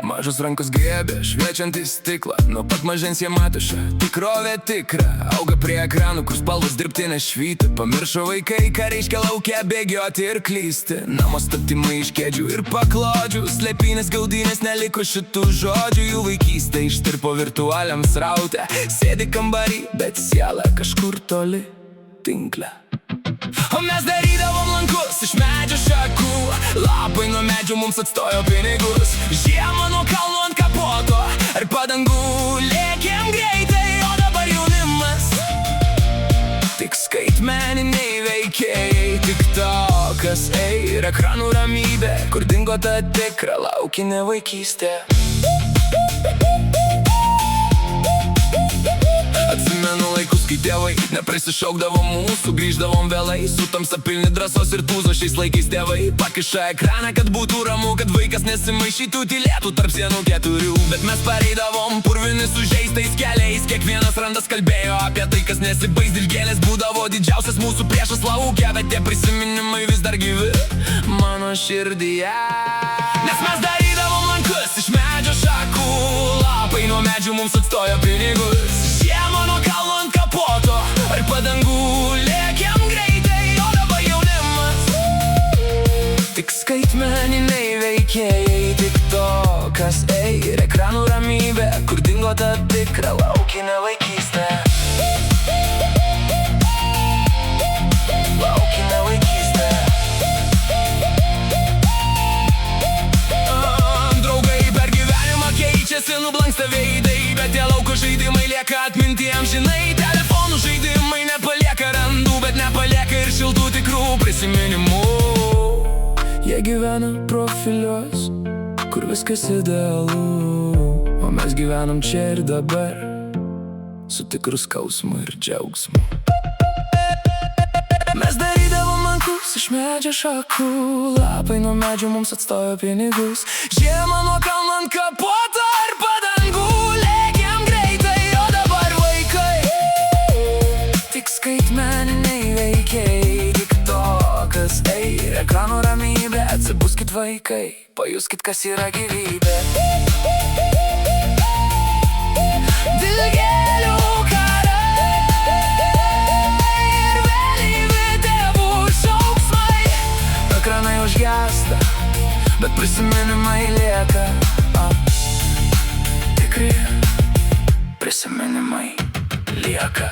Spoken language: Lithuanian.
Mažos rankos griebė, šviečiantį stiklą. Nuo pat mažens jie matuša, tikrovė tikra. Auga prie ekranų, kur spalvos dirbtinės švyti. Pamiršo vaikai, ką reiškia lauke bėgioti ir klysti. Namo statymai iš kėdžių ir paklodžių, slėpynės gaudynės neliko šitų žodžių. Jų vaikystė ištirpo virtualiam sraute. Sėdi kambarį, bet siela kažkur toli tinkle. O mes darydavom lankus iš medžio šakų. Lapai nuo medžių mums atstojo pinigus. Žiemą nuo kalnų ant kapoto ar padangų lėkėm greitai, o dabar jaunimas tik skaitmeniniai veikėjai. TikTokas, ir ekranų ramybė, kur dingo ta tikra laukinė vaikystė. Atsimenu laikus, kai tėvai neprisišaukdavo mūsų. Grįždavom vėlai, su tamsa pilni drąsos ir tūzo. Šiais laikais tėvai pakiša ekraną, kad būtų ramu, kad vaikas nesimaišytų, tylėtų tarp sienų keturių. Bet mes pareidavom purvini sužeistais keliais. Kiekvienas randas kalbėjo apie tai, kas nesibaigs. Dilgėlės būdavo didžiausias mūsų priešas lauke, bet tie prisiminimai vis dar gyvi mano širdyje. Nes mes darydavom lankus iš medžio šakų. Lapai nuo medžių mums atstojo pinigus. Žiemą nuo kalno ant kapoto ar padangų lėkėm greitai, o dabar jaunimas tik skaitmeniniai veikėjai. TikTokas, ir ekranų ramybė, kur dingo ta tikra laukinė vaikystė. Laukinė vaikystė. Draugai per gyvenimą keičiasi, nublanksta veidai, bet tie lauko žaidimai lieka atminti amžinai. Telefonų žaidimai nepalieka randų, bet nepalieka ir šiltų tikrų prisiminimų. Jie gyvena profiliuos, kur viskas idealu, o mes gyvenam čia ir dabar, su tikru skausmu ir džiaugsmu. Mes darydavom lankus iš medžio šakų. Lapai nuo medžių mums atstojo pinigus. Žiemą nuo kalno ant kapoto ar padangų lėkėm greitai, o dabar vaikai tik skaitmeniniai veikėjai. TikTokas, ir ekranų ramybė, atsibuskit vaikai, pajuskit, kas yra gyvybė. Dilgėlių karai ir vėlyvi tėvų šauksmai. Ekranai užgęsta, bet prisiminimai lieka. Tikri prisiminimai lieka.